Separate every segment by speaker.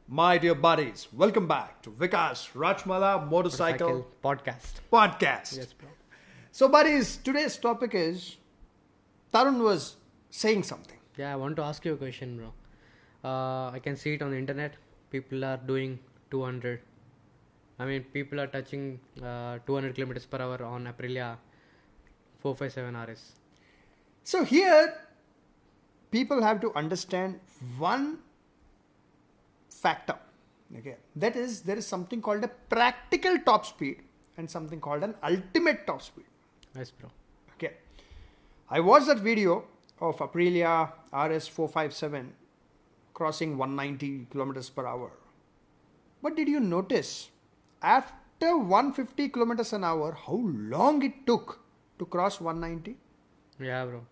Speaker 1: My dear buddies, welcome back to Vikas Rajmala Motorcycle
Speaker 2: Podcast.
Speaker 1: Podcast.
Speaker 2: Yes, bro.
Speaker 1: So, buddies, today's topic is Tarun was saying something.
Speaker 2: Yeah, I want to ask you a question, bro. I can see it on the internet. People are doing 200. I mean, people are touching 200 kilometers per hour on Aprilia 457 RS.
Speaker 1: So, here people have to understand one factor. Okay, that is, there is something called a practical top speed and something called an ultimate top speed.
Speaker 2: Yes, bro.
Speaker 1: Okay, I watched that video of Aprilia RS 457 crossing 190 kilometers per hour. But did you notice after 150 kilometers an hour how long it took to cross 190?
Speaker 2: Yeah, bro.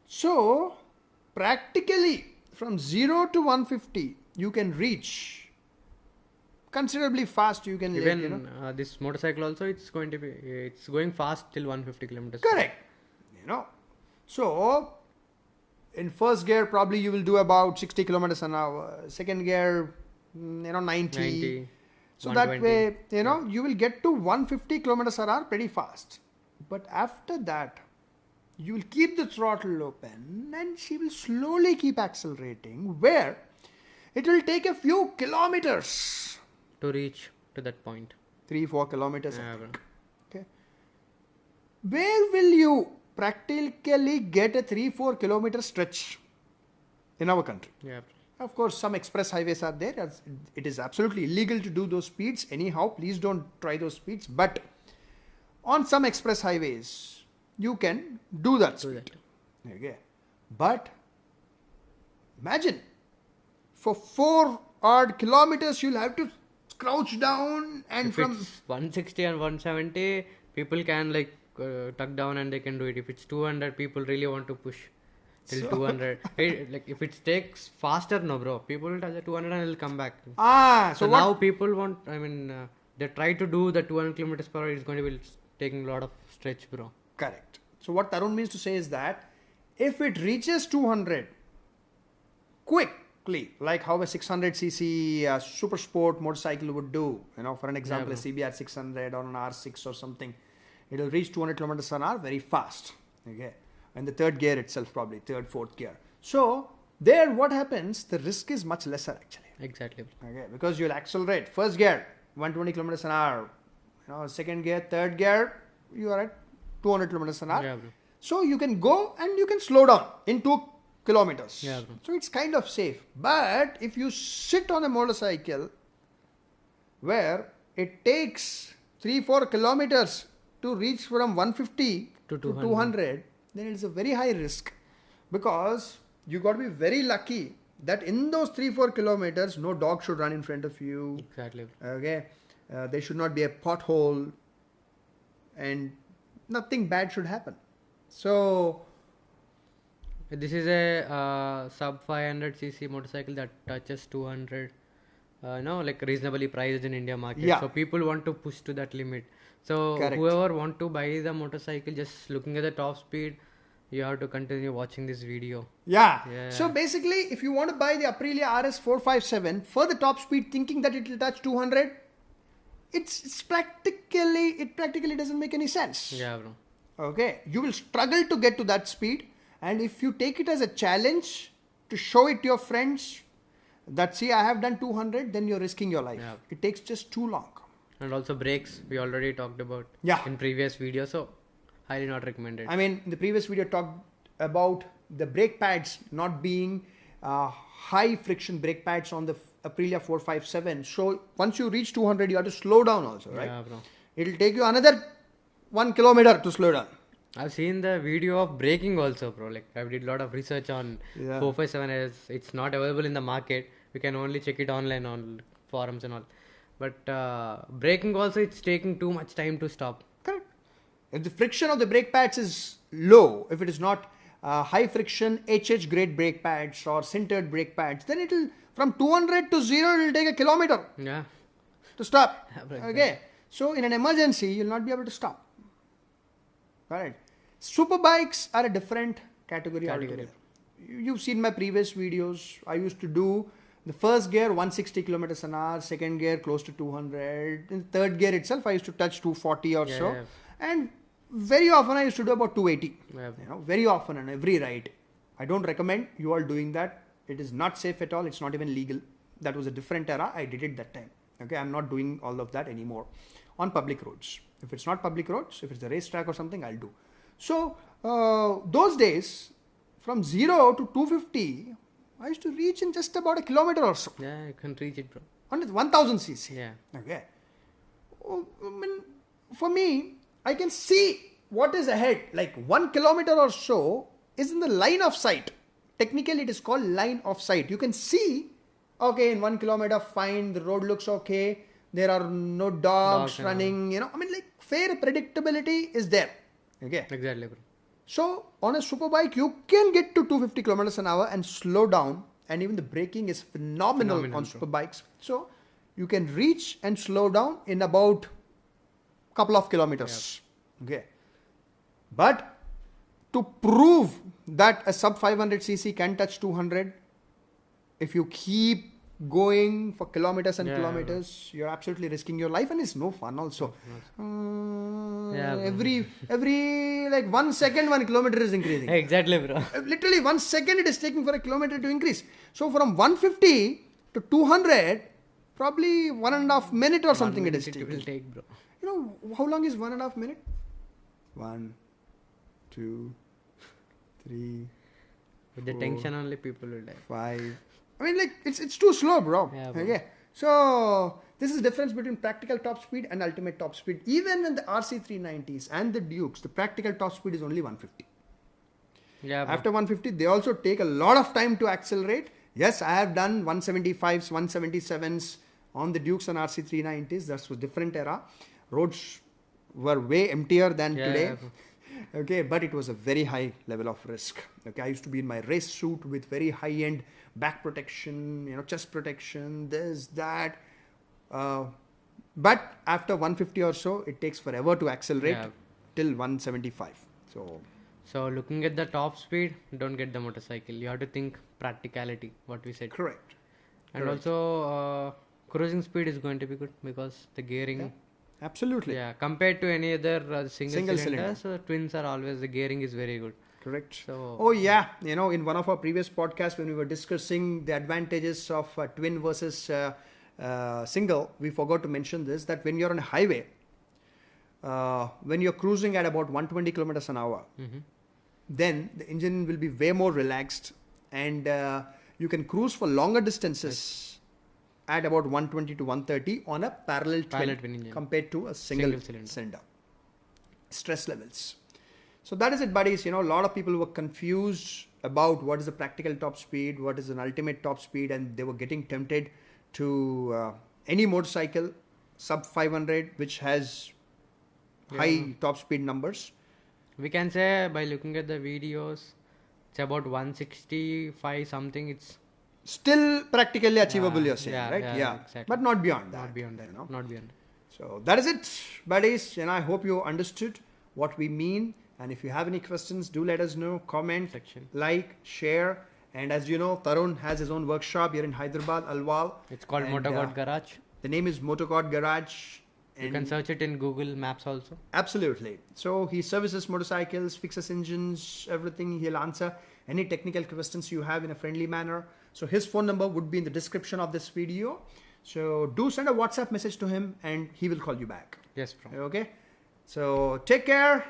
Speaker 1: So practically from 0 to 150 you can reach considerably fast. You can
Speaker 2: Even this motorcycle also, it's going fast till 150 kilometers.
Speaker 1: Correct. So in first gear probably you will do about 60 kilometers an hour. Second gear, 90.
Speaker 2: 90.
Speaker 1: So that
Speaker 2: 120.
Speaker 1: way, you will get to 150 kilometers an hour pretty fast. But after that, you will keep the throttle open and she will slowly keep accelerating, where it will take a few kilometers.
Speaker 2: To reach to that point.
Speaker 1: 3-4 kilometers. I
Speaker 2: Yeah,
Speaker 1: think.
Speaker 2: bro.
Speaker 1: Okay. Where will you practically get a 3-4 kilometer stretch in our country?
Speaker 2: Yeah, bro.
Speaker 1: Of course, some express highways are there. It is absolutely illegal to do those speeds. Anyhow, please don't try those speeds. But on some express highways, you can do that
Speaker 2: Do
Speaker 1: speed.
Speaker 2: that.
Speaker 1: Okay. But imagine, for 4 odd kilometers, you'll have to crouch down and
Speaker 2: If
Speaker 1: from...
Speaker 2: it's 160 and 170, people can tuck down and they can do it. If it's 200, people really want to push till
Speaker 1: So-
Speaker 2: 200. If it takes faster, no, bro. People will touch the 200 and they'll come back.
Speaker 1: So
Speaker 2: So
Speaker 1: what...
Speaker 2: now people want, they try to do the 200 kilometers per hour. It's going to be taking a lot of stretch, bro.
Speaker 1: Correct. So what Tarun means to say is that if it reaches 200 quickly, like how a 600cc super sport motorcycle would do, for an example,
Speaker 2: Yeah,
Speaker 1: a CBR 600 or an R6 or something, it will reach 200 kilometers an hour very fast. Okay. And the third gear itself, probably third, fourth gear. So there, what happens? The risk is much lesser actually.
Speaker 2: Exactly.
Speaker 1: Okay, because you'll accelerate. First gear, 120 kilometers an hour. Second gear, third gear, you are at 200 kilometers an hour.
Speaker 2: Yeah, bro.
Speaker 1: So you can go and you can slow down in 2 kilometers.
Speaker 2: Yeah, bro.
Speaker 1: So it's kind of safe. But if you sit on a motorcycle where it takes 3-4 kilometers to reach from 150
Speaker 2: To
Speaker 1: to
Speaker 2: 200.
Speaker 1: 200, then it is a very high risk, because you got to be very lucky that in those 3-4 kilometers no dog should run in front of you.
Speaker 2: Exactly.
Speaker 1: Okay, there should not be a pothole and nothing bad should happen. So
Speaker 2: This is a sub 500cc motorcycle that touches 200. Reasonably priced in India market.
Speaker 1: Yeah.
Speaker 2: So people want to push to that limit. So
Speaker 1: Correct.
Speaker 2: whoever want to buy the motorcycle, just looking at the top speed, you have to continue watching this video.
Speaker 1: yeah.
Speaker 2: Yeah.
Speaker 1: So basically, if you want to buy the Aprilia RS 457 for the top speed, thinking that it will touch 200, it practically doesn't make any sense.
Speaker 2: Yeah, bro.
Speaker 1: Okay, you will struggle to get to that speed, and if you take it as a challenge to show it to your friends that, see, I have done 200, then you're risking your life.
Speaker 2: Yeah.
Speaker 1: It takes just too long.
Speaker 2: And also brakes, we already talked about
Speaker 1: Yeah.
Speaker 2: in previous video. So highly not recommended.
Speaker 1: I mean, in the previous video talked about the brake pads not being high friction brake pads on the Aprilia 457. So once you reach 200, you have to slow down also, right?
Speaker 2: Yeah, bro.
Speaker 1: It'll take you another 1 kilometer to slow down.
Speaker 2: I've seen the video of braking also, bro. I did a lot of research on
Speaker 1: Yeah.
Speaker 2: 457 as it's not available in the market. We can only check it online on forums and all. But braking also, it's taking too much time to stop.
Speaker 1: Correct. If the friction of the brake pads is low, if it is not high friction HH grade brake pads or sintered brake pads, then it will, from 200 to 0, it will take a kilometer
Speaker 2: Yeah.
Speaker 1: to stop.
Speaker 2: Right.
Speaker 1: Okay. So in an emergency, you'll not be able to stop. Right. Superbikes are a different category altogether. You've seen my previous videos. I used to do The first gear 160 kilometers an hour, second gear close to 200. In third gear itself, I used to touch 240 or so.
Speaker 2: Yeah.
Speaker 1: And very often I used to do about 280.
Speaker 2: Yeah.
Speaker 1: Very often on every ride. I don't recommend you all doing that. It is not safe at all. It's not even legal. That was a different era. I did it that time. Okay, I'm not doing all of that anymore on public roads. If it's not public roads, if it's a racetrack or something, I'll do. So those days, from 0 to 250, I used to reach in just about a kilometer or so.
Speaker 2: Yeah, you can reach it, bro.
Speaker 1: On 1000 cc.
Speaker 2: Yeah.
Speaker 1: Okay. For me, I can see what is ahead. Like 1 kilometer or so is in the line of sight. Technically, it is called line of sight. You can see, okay, in 1 kilometer, fine, the road looks okay. There are no dogs running, fair predictability is there. Okay.
Speaker 2: Exactly, bro.
Speaker 1: So, on a superbike, you can get to 250 kilometers an hour and slow down. And even the braking is phenomenal on superbikes. So, you can reach and slow down in about a couple of kilometers. Yep. Okay. But to prove that a sub 500cc can touch 200, if you keep going for kilometers and kilometers, you're absolutely risking your life, and it's no fun also. Every like 1 second 1 kilometer is increasing.
Speaker 2: Exactly, bro.
Speaker 1: Literally 1 second it is taking for a kilometer to increase. So from 150 to 200, probably 1.5 minute or something it is taking.
Speaker 2: It will take, bro.
Speaker 1: How long is 1.5 minute? 1, 2, 3.
Speaker 2: With the tension only, people will die.
Speaker 1: 5. It's too slow, bro.
Speaker 2: Yeah, bro.
Speaker 1: Okay. So this is the difference between practical top speed and ultimate top speed. Even in the RC390s and the Dukes, the practical top speed is only 150.
Speaker 2: Yeah, bro.
Speaker 1: After 150, they also take a lot of time to accelerate. Yes, I have done 175s, 177s on the Dukes and RC390s. That was different era. Roads were way emptier than today.
Speaker 2: Yeah.
Speaker 1: Okay, but it was a very high level of risk. Okay, I used to be in my race suit with very high-end back protection, chest protection, this, that. But after 150 or so, it takes forever to accelerate till 175.
Speaker 2: So looking at the top speed, don't get the motorcycle. You have to think practicality, what we said.
Speaker 1: Correct.
Speaker 2: And also cruising speed is going to be good because the gearing.
Speaker 1: Yeah. Absolutely.
Speaker 2: Yeah, compared to any other single cylinder, so twins are always, the gearing is very good.
Speaker 1: Correct.
Speaker 2: So,
Speaker 1: in one of our previous podcasts when we were discussing the advantages of twin versus single, we forgot to mention this, that when you're on a highway, when you're cruising at about 120 kilometers an hour, then the engine will be way more relaxed, and you can cruise for longer distances at about 120 to 130 on a parallel twin engine compared to a single cylinder. Stress levels. So that is it, buddies. A lot of people were confused about what is a practical top speed, what is an ultimate top speed, and they were getting tempted to any motorcycle sub 500 which has high top speed numbers.
Speaker 2: We can say by looking at the videos, it's about 165 something. It's
Speaker 1: still practically achievable, you're saying, right?
Speaker 2: Exactly.
Speaker 1: But not beyond that.
Speaker 2: Not beyond that. Not beyond that.
Speaker 1: So that is it, buddies. And I hope you understood what we mean. And if you have any questions, do let us know. Comment, like, share. And as you know, Tarun has his own workshop here in Hyderabad, Alwal.
Speaker 2: It's called MotoGod Garage.
Speaker 1: The name is MotoGod Garage.
Speaker 2: You can search it in Google Maps also.
Speaker 1: Absolutely. So he services motorcycles, fixes engines, everything. He'll answer any technical questions you have in a friendly manner. So his phone number would be in the description of this video. So do send a WhatsApp message to him and he will call you back.
Speaker 2: Yes, bro.
Speaker 1: Okay. So take care.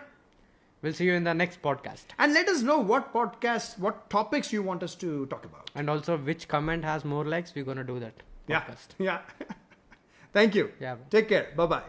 Speaker 2: We'll see you in the next podcast.
Speaker 1: And let us know what what topics you want us to talk about.
Speaker 2: And also which comment has more likes. We're going to do that podcast.
Speaker 1: Yeah. Thank you.
Speaker 2: Yeah.
Speaker 1: Take care. Bye-bye.